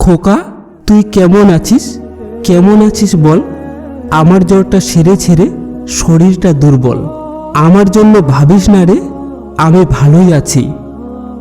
খোকা, তুই কেমন আছিস? কেমন আছিস বল। আমার জ্বরটা সেরে ছেড়ে শরীরটা দুর্বল। আমার জন্য ভাবিস না রে, আমি ভালোই আছি।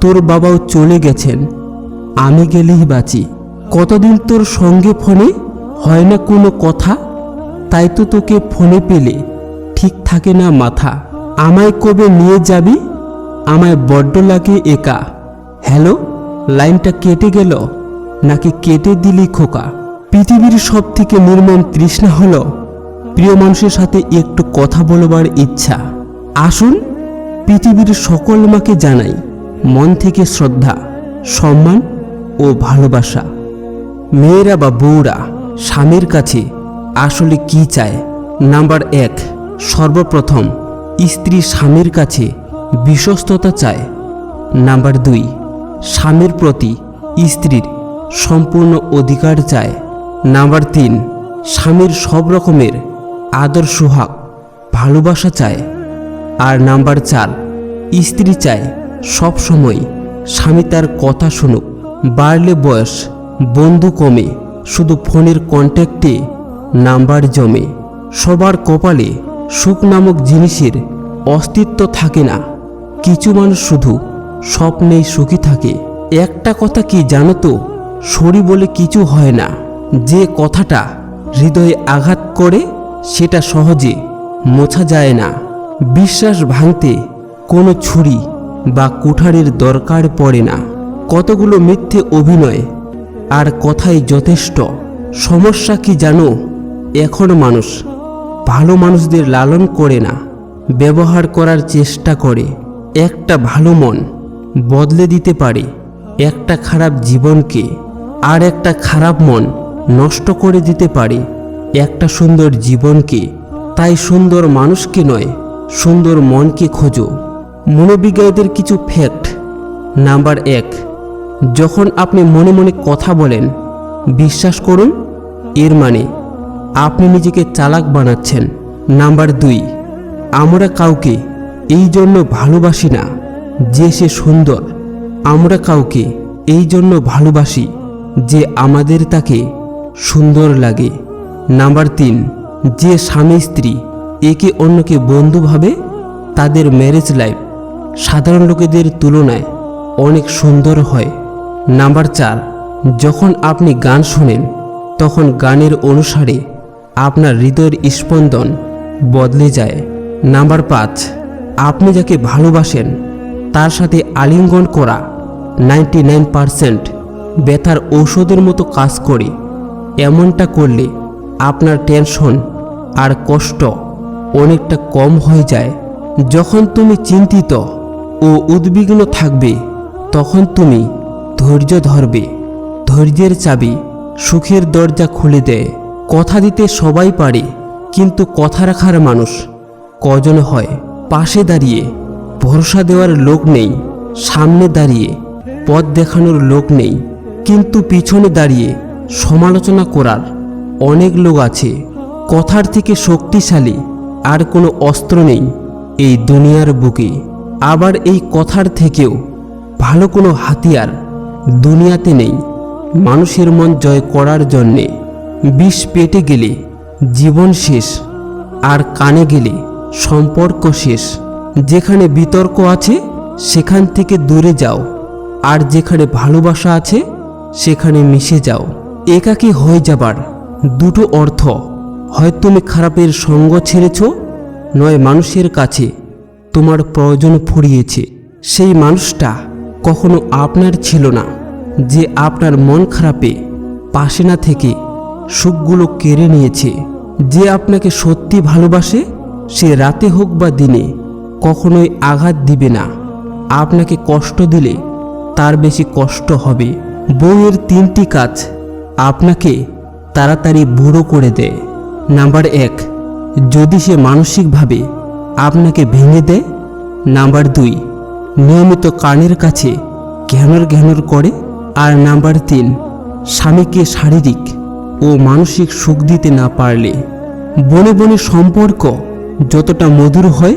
তোর বাবাও চলে গেছেন, আমি গেলেই বাঁচি। কতদিন তোর সঙ্গে ফোনে হয় না কোনো কথা, তাই তো তোকে ফোনে পেলে ঠিক থাকে না মাথা। আমায় কবে নিয়ে যাবি? আমায় বড্ড লাগে একা। হ্যালো, লাইনটা কেটে গেল নাকি কেটে দিলি খোকা? পৃথিবীর সব থেকে নির্মম তৃষ্ণা হলো প্রিয় মানুষের সাথে একটু কথা বলবার ইচ্ছা। আসুন, পৃথিবীর সকল মাকে জানাই মন থেকে শ্রদ্ধা, সম্মান ও ভালোবাসা। মেয়েরা বা বউরা স্বামীর কাছে আসলে কি চায়? নাম্বার 1, সর্বপ্রথম স্ত্রী স্বামীর কাছে বিশ্বস্ততা চায়। নাম্বার 2, স্বামীর প্রতি স্ত্রীর সম্পূর্ণ অধিকার চায়। নাম্বার 3, স্বামীর সব রকমের আদর সোহাগ ভালোবাসা চায়। আর নাম্বার 4, স্ত্রী চায় সব সময় স্বামী তার কথা শুনুক। বাড়লে বয়স, বন্ধু কমে, শুধু ফোনের কন্ট্যাক্টে নাম্বার জমে। সবার কপালে সুখ নামক জিনিসের অস্তিত্ব থাকে না, কিছু মানুষ শুধু স্বপ্নেই সুখী থাকে। একটা কথা কি জানো তো, সরি বলে কিছু হয় না। যে কথাটা হৃদয়ে আঘাত করে সেটা সহজে মোছা যায় না। বিশ্বাস ভাঙতে কোনো ছুরি বা কুঠারের দরকার পড়ে না। কতগুলো মিথ্যে অভিনয় আর কথাই যথেষ্ট। সমস্যা কি জানো, এখন মানুষ ভালো মানুষদের লালন করে না, ব্যবহার করার চেষ্টা করে। একটা ভালো মন বদলে দিতে পারে একটা খারাপ জীবনকে, আর একটা খারাপ মন নষ্ট করে দিতে পারে একটা সুন্দর জীবনকে। তাই সুন্দর মানুষকে নয়, সুন্দর মনকে খোঁজো। মনোবিজ্ঞানীদের কিছু ফ্যাক্ট। নাম্বার 1, যখন আপনি মনে মনে কথা বলেন, বিশ্বাস করুন এর মানে আপনি নিজেকে চালাক বানাচ্ছেন। নাম্বার 2, আমরা কাউকে এই জন্য ভালোবাসি না যে সে সুন্দর, আমরা কাউকে এই জন্য ভালোবাসি যে আমাদের তাকে সুন্দর লাগে। নাম্বার 3, যে স্বামী স্ত্রী একে অন্যকে বন্ধু ভাবে, তাদের ম্যারেজ লাইফ সাধারণ লোকেদের তুলনায় অনেক সুন্দর হয়। নাম্বার 4, যখন আপনি গান শোনেন তখন গানের অনুসারে আপনার হৃদয়ের স্পন্দন বদলে যায়। নাম্বার 5, আপনি যাকে ভালোবাসেন তার সাথে আলিঙ্গন করা 99% ব্যথার ঔষধের মতো কাজ করে। এমনটা করলে আপনার টেনশন আর কষ্ট অনেকটা কম হয়ে যায়। যখন তুমি চিন্তিত ও উদ্বিগ্ন থাকবে তখন তুমি ধৈর্য ধরবে। ধৈর্যের চাবি সুখের দরজা খুলে দেয়। কথা দিতে সবাই পারে, কিন্তু কথা রাখার মানুষ কজন হয়? পাশে দাঁড়িয়ে ভরসা দেওয়ার লোক নেই, সামনে দাঁড়িয়ে পথ দেখানোর লোক নেই, কিন্তু পিছনে দাঁড়িয়ে সমালোচনা করার অনেক লোক আছে। কথার থেকে শক্তিশালী আর কোনো অস্ত্র নেই এই দুনিয়ার বুকে। আবার এই কথার থেকেও ভালো কোনো হাতিয়ার দুনিয়াতে নেই মানুষের মন জয় করার জন্যে। বিষ পেটে গেলে জীবন শেষ, আর কানে গেলে সম্পর্ক শেষ। যেখানে বিতর্ক আছে সেখান থেকে দূরে যাও, আর যেখানে ভালোবাসা আছে সেখানে মিশে যাও। একাকী হয়ে যাবার দুটো অর্থ, হয় তুমি খারাপের সঙ্গ ছেড়েছ, নয় মানুষের কাছে তোমার প্রয়োজন ফুরিয়েছে। সেই মানুষটা কখনো আপনার ছিল না, যে আপনার মন খারাপে পাশে না থেকে সুখগুলো কেড়ে নিয়েছে। যে আপনাকে সত্যি ভালোবাসে সে রাতে হোক বা দিনে কখনোই আঘাত দিবে না। আপনাকে কষ্ট দিলে তার বেশি কষ্ট হবে। বউয়ের 3টি কাজ আপনাকে তাড়াতাড়ি বুড়ো করে দেয়। নাম্বার 1, যদি সে মানসিকভাবে আপনাকে ভেঙে দেয়। নাম্বার 2, নিয়মিত কানের কাছে ঘ্যানর ঘ্যানর করে। আর নাম্বার 3, স্বামীকে শারীরিক ও মানসিক সুখ দিতে না পারলে। বনে বনে সম্পর্ক যতটা মধুর হয়,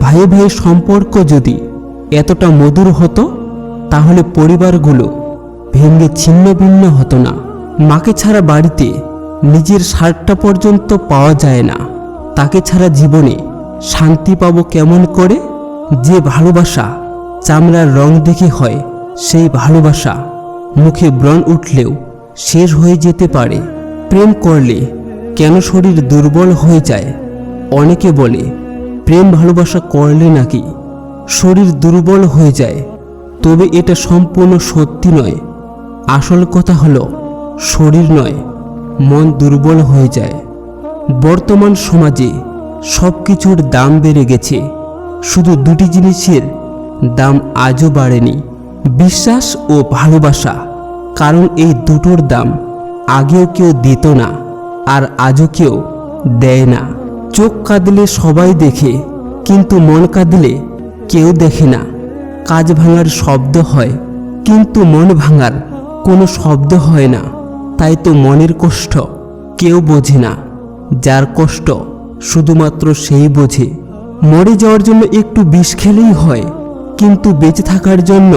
ভাইয়ে ভাইয়ে সম্পর্ক যদি এতটা মধুর হতো, তাহলে পরিবারগুলো ভেঙে ছিন্ন ভিন্ন হতো না। মাকে ছাড়া বাড়িতে নিজের স্বাদটা পর্যন্ত পাওয়া যায় না। তাকে ছাড়া জীবনে শান্তি পাবো কেমন করে? যে ভালোবাসা চামড়ার রং দেখে হয়, সেই ভালোবাসা মুখে ব্রণ উঠলেও শেষ হয়ে যেতে পারে। প্রেম করলে কেন শরীর দুর্বল হয়ে যায়? অনেকে বলে প্রেম ভালোবাসা করলে নাকি শরীর দুর্বল হয়ে যায়, তবে এটা সম্পূর্ণ সত্যি নয়। আসল কথা হলো শরীর নয়, মন দুর্বল হয়ে যায়। বর্তমান সমাজে সব কিছুর দাম বেড়ে গেছে, শুধু দুটি জিনিসের দাম আজও বাড়েনি, বিশ্বাস ও ভালোবাসা। কারণ এই দুটোর দাম আগেও কেউ দিত না, আর আজও কেউ দেয় না। চোখ কাঁদলে সবাই দেখে, কিন্তু মন কাঁদলে কেউ দেখে না। কাজ ভাঙার শব্দ হয়, কিন্তু মন ভাঙার কোনো শব্দ হয় না। তাই তো মনের কষ্ট কেউ বোঝে না, যার কষ্ট শুধুমাত্র সেই বোঝে। মরে যাওয়ার জন্য একটু বিষ খেলেই হয়, কিন্তু বেঁচে থাকার জন্য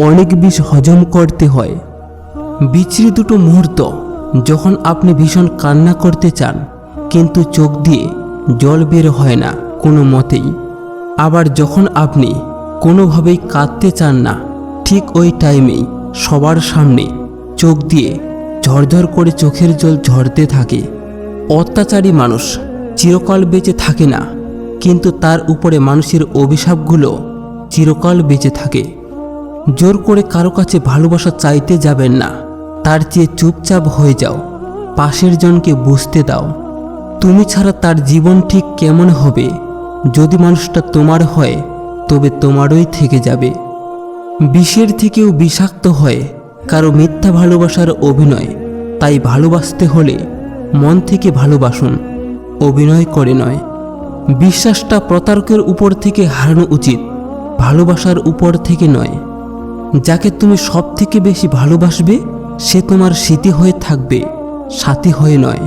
অনেক বিষ হজম করতে হয়। বিচ্ছিরি দুটো মুহূর্ত, যখন আপনি ভীষণ কান্না করতে চান কিন্তু চোখ দিয়ে জল বের হয় না কোনো মতেই। আবার যখন আপনি কোনোভাবেই কাঁদতে চান না, ঠিক ওই টাইমেই সবার সামনে চোখ দিয়ে ঝরঝর করে চোখের জল ঝরতে থাকে। অত্যাচারী মানুষ চিরকাল বেঁচে থাকে না, কিন্তু তার উপরে মানুষের অভিশাপগুলো চিরকাল বেঁচে থাকে। জোর করে কারো কাছে ভালোবাসা চাইতে যাবেন না, তার চেয়ে চুপচাপ হয়ে যাও, পাশের জনকে বুঝতে দাও। তুমি ছাড়া তার জীবন ঠিক কেমন হবে? যদি মানুষটা তোমার হয়, তবে তোমারই থেকে যাবে। বিষের থেকেও বিষাক্ত হয় কারো মিথ্যা ভালোবাসার অভিনয়। তাই ভালোবাসতে হলে মন থেকে ভালোবাসুন, অভিনয় করে নয়। বিশ্বাসটা প্রতারকের উপর থেকে হারানো উচিত, ভালোবাসার উপর থেকে নয়। যাকে তুমি সব থেকে বেশি ভালোবাসবে, সে তোমার স্মৃতি হয়ে থাকবে, সাথী হয়ে নয়।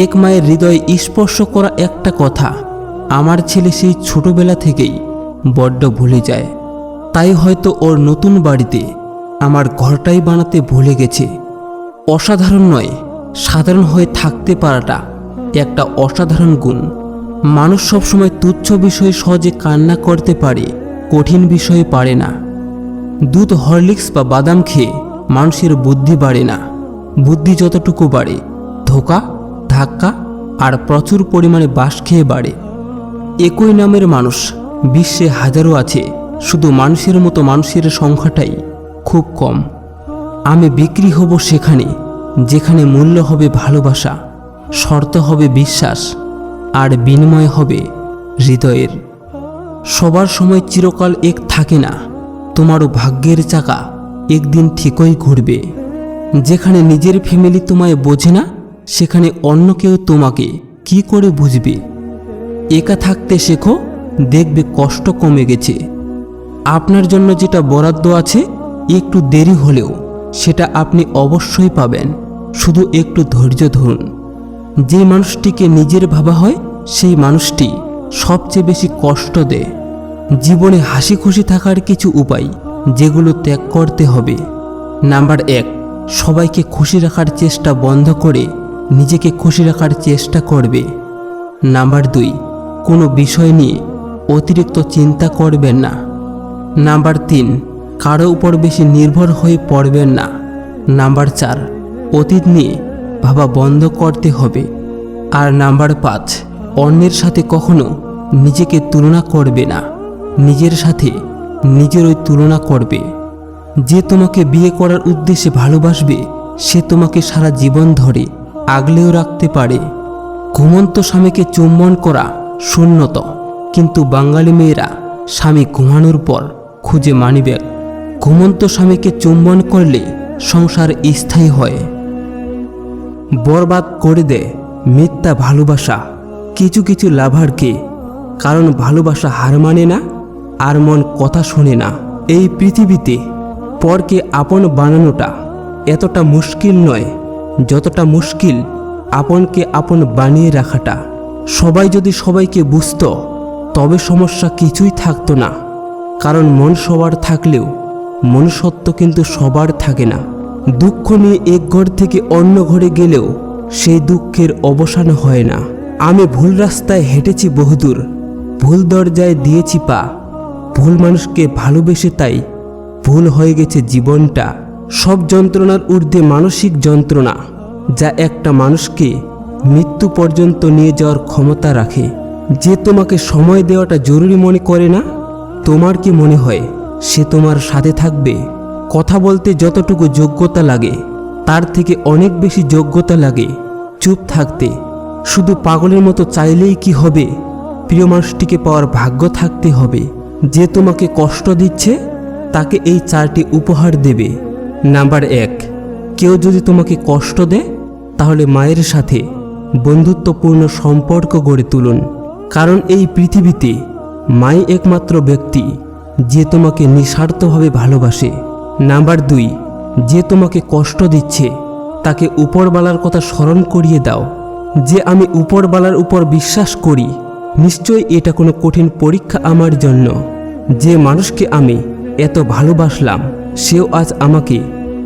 এক মায়ের হৃদয় স্পর্শ করা একটা কথা আমার ছেলে সেই ছোটবেলা থেকেই বড্ড ভুলে যায়। তাই হয়তো ওর নতুন বাড়িতে আমার ঘরটাই বানাতে ভুলে গেছে। অসাধারণ নয়, সাধারণ হয়ে থাকতে পারাটা একটা অসাধারণ গুণ। মানুষ সবসময় তুচ্ছ বিষয়ে সহজে কান্না করতে পারে, কঠিন বিষয়ে পারে না। দুধ, হরলিক্স বা বাদাম খেয়ে মানুষের বুদ্ধি বাড়ে না। বুদ্ধি যতটুকু বাড়ে ধোঁকা, ধাক্কা আর প্রচুর পরিমাণে বাঁশ খেয়ে বাড়ে। একই নামের মানুষ বিশ্বে হাজারো আছে, শুধু মানুষের মতো মানুষের সংখ্যাটাই খুব কম। আমি বিক্রি হব সেখানে যেখানে মূল্য হবে ভালোবাসা, শর্ত হবে বিশ্বাস, আর বিনিময় হবে হৃদয়ের। সবার সময় চিরকাল এক থাকে না, তোমারও ভাগ্যের চাকা একদিন ঠিকই ঘুরবে। যেখানে নিজের ফ্যামিলি তোমায় বোঝে না, সেখানে অন্য কেউ তোমাকে কি করে বুঝবে? একা থাকতে শেখো, দেখবে কষ্ট কমে গেছে। আপনার জন্য যেটা বরাদ্দ আছে, একটু দেরি হলেও সেটা আপনি অবশ্যই পাবেন। শুধু একটু ধৈর্য ধরুন। যে মানুষটিকে নিজের ভাবা হয়, সেই মানুষটি সবচেয়ে বেশি কষ্ট দেয়। জীবনে হাসি খুশি থাকার কিছু উপায় যেগুলো ত্যাগ করতে হবে। নাম্বার 1, সবাইকে খুশি রাখার চেষ্টা বন্ধ করে নিজেকে খুশি রাখার চেষ্টা করবে। নাম্বার 2, কোনো বিষয় নিয়ে অতিরিক্ত চিন্তা করবেন না। নাম্বার 3, কারো উপর বেশি নির্ভর হয়ে পড়বেন না। নাম্বার 4, অতীত নিয়ে ভাবা বন্ধ করতে হবে। আর নাম্বার 5, অন্যের সাথে কখনো নিজেকে তুলনা করবে না, নিজের সাথে নিজেরই তুলনা করবে। যে তোমাকে বিয়ে করার উদ্দেশ্যে ভালোবাসবে, সে তোমাকে সারা জীবন ধরে আগলেও রাখতে পারে। ঘুমন্ত স্বামীকে চুম্বন করা শূন্যত, কিন্তু বাঙালি মেয়েরা স্বামী ঘুমানোর পর খুঁজে মানিব্যাগ। ঘুমন্ত স্বামীকে চুম্বন করলে সংসার স্থায়ী হয়। বরবাদ করে দেয় মিথ্যা ভালোবাসা কিছু কিছু লাভারকে, কারণ ভালোবাসা হার মানে না, আর মন কথা শোনে না। এই পৃথিবীতে পরকে আপন বানানোটা এতটা মুশকিল নয় যতটা মুশকিল আপনকে আপন বানিয়ে রাখাটা। সবাই যদি সবাইকে বুঝতো, তবে সমস্যা কিছুই থাকতো না। কারণ মন সবার থাকলেও মনুষ্যত্ব কিন্তু সবার থাকে না। দুঃখ নিয়ে এক ঘর থেকে অন্য ঘরে গেলেও সেই দুঃখের অবসান হয় না। আমি ভুল রাস্তায় হেঁটেছি বহুদূর, ভুল দরজায় দিয়েছি পা, ভুল মানুষকে ভালোবেসে তাই ভুল হয়ে গেছে জীবনটা। সব যন্ত্রণার ঊর্ধ্বে মানসিক যন্ত্রণা, যা একটা মানুষকে মৃত্যু পর্যন্ত নিয়ে যাওয়ার ক্ষমতা রাখে। যে তোমাকে সময় দেওয়াটা জরুরি মনে করে না, তোমার কি মনে হয় সে তোমার সাথে থাকবে? কথা বলতে যতটুকু যোগ্যতা লাগে তার থেকে অনেক বেশি যোগ্যতা লাগে চুপ থাকতে। শুধু পাগলের মতো চাইলেই কি হবে? প্রিয় মানুষটিকে পাওয়ার ভাগ্য থাকতে হবে। যে তোমাকে কষ্ট দিচ্ছে তাকে এই 4টি উপহার দেবে। নাম্বার 1, কেউ যদি তোমাকে কষ্ট দেয় তাহলে মায়ের সাথে বন্ধুত্বপূর্ণ সম্পর্ক গড়ে তুলুন, কারণ এই পৃথিবীতে মাই একমাত্র ব্যক্তি যে তোমাকে নিঃস্বার্থভাবে ভালোবাসে। নাম্বার 2, যে তোমাকে কষ্ট দিচ্ছে তাকে উপরওয়ালার কথা স্মরণ করিয়ে দাও যে আমি উপরওয়ালার উপর বিশ্বাস করি, নিশ্চয়ই এটা কোনো কঠিন পরীক্ষা আমার জন্য। যে মানুষকে আমি এত ভালোবাসলাম সেও আজ আমাকে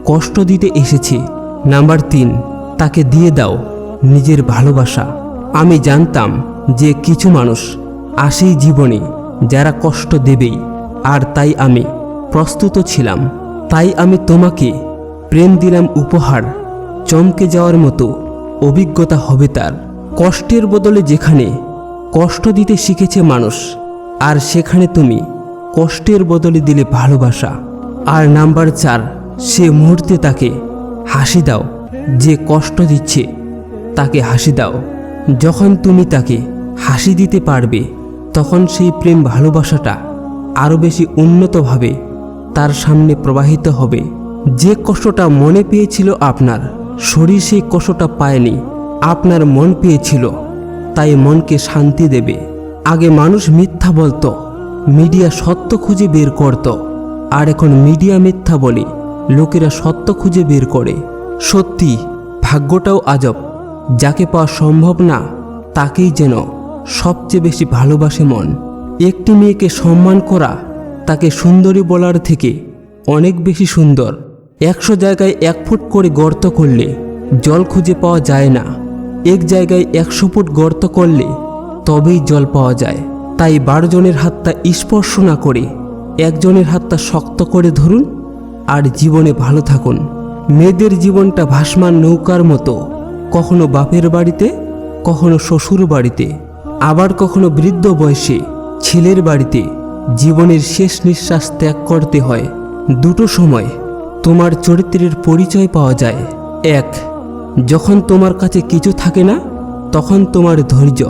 কষ্ট দিতে এসেছে। নাম্বার 3, তাকে দিয়ে দাও নিজের ভালোবাসা। আমি জানতাম যে কিছু মানুষ আসেই জীবনে যারা কষ্ট দেবেই, আর তাই আমি প্রস্তুত ছিলাম। তাই আমি তোমাকে প্রেম দিলাম উপহার, চমকে যাওয়ার মতো অভিজ্ঞতা হবে তার। কষ্টের বদলে যেখানে কষ্ট দিতে শিখেছে মানুষ, আর সেখানে তুমি কষ্টের বদলে দিলে ভালোবাসা। আর নাম্বার 4, সে মুহূর্তে তাকে হাসি দাও। যে কষ্ট দিচ্ছে তাকে হাসি দাও। যখন তুমি তাকে হাসি দিতে পারবে তখন সেই প্রেম ভালোবাসাটা আরও বেশি উন্নতভাবে তার সামনে প্রবাহিত হবে। যে কষ্টটা মনে পেয়েছিল আপনার শরীর সেই কষ্টটা পায়নি, আপনার মন পেয়েছিল, তাই মনকে শান্তি দেবে। আগে মানুষ মিথ্যা বলতো, মিডিয়া সত্য খুঁজে বের করত, আর এখন মিডিয়া মিথ্যা বলে লোকেরা সত্য খুঁজে বের করে। সত্যি ভাগ্যটাও আজব, যাকে পাওয়া সম্ভব না তাকেই যেন সবচেয়ে বেশি ভালোবাসে মন। একটি মেয়েকে সম্মান করা তাকে সুন্দরী বলার থেকে অনেক বেশি সুন্দর। 100 জায়গায় 1 ফুট করে গর্ত করলে জল খুঁজে পাওয়া যায় না, এক জায়গায় 100 ফুট গর্ত করলে তবেই জল পাওয়া যায়। তাই 12 জনের হাতটা স্পর্শ না করে একজনের হাতটা শক্ত করে ধরুন আর জীবনে ভালো থাকুন। মেয়েদের জীবনটা ভাসমান নৌকার মতো, কখনো বাপের বাড়িতে, কখনো শ্বশুর বাড়িতে, আবার কখনো বৃদ্ধ বয়সে ছেলের বাড়িতে জীবনের শেষ নিঃশ্বাস ত্যাগ করতে হয়। দুটো সময় তোমার চরিত্রের পরিচয় পাওয়া যায়। 1, যখন তোমার কাছে কিছু থাকে না তখন তোমার ধৈর্য।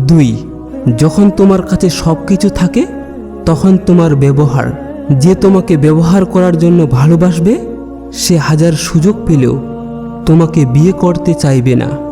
2, যখন তোমার কাছে সব কিছু থাকে তখন তোমার ব্যবহার। যে তোমাকে ব্যবহার করার জন্য ভালোবাসবে সে 1000 সুযোগ পেলেও তোমাকে বিয়ে করতে চাইবে না।